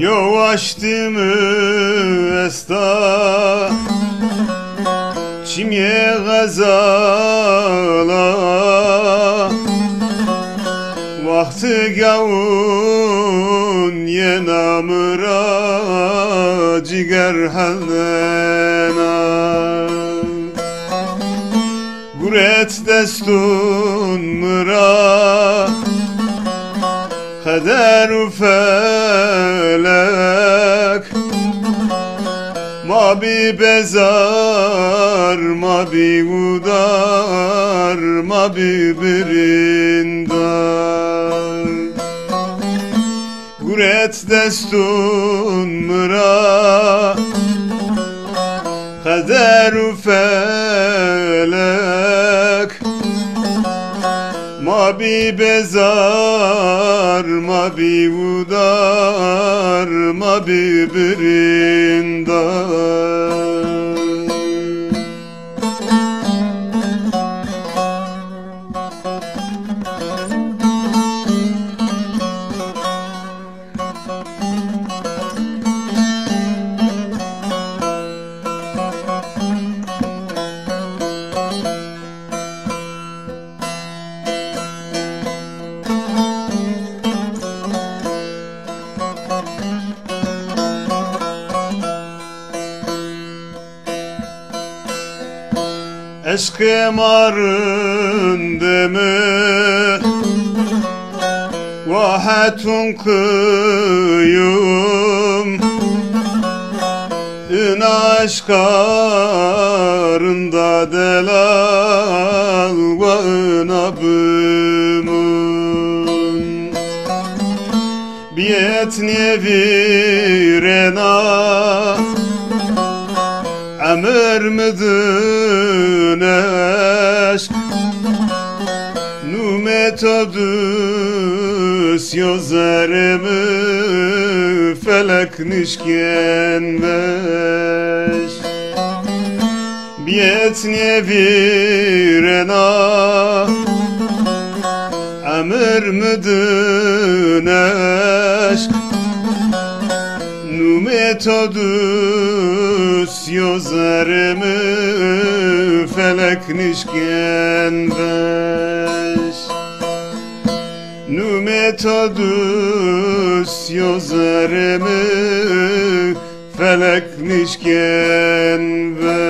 Yavaştı mı esta çimye gazala vakti gavun yenamıra ciger halena guret destun mıra kader felek ma bi bezar ma bi udar ma bi birindar guret destun mıra kader felek ma bi bezar ma bi udar ma bi birindar Eşk-ı marındı vahetun kıyım ın aşkarında delal ve ın abımın biyet nevirena emir müdün aşk nu metodus yozerimi felek nişkenmeş biyet nevirena emir müdün aşk nu metodus yozerimi felek nişkenmeş nu metodus yozerimi felek nişkenmeş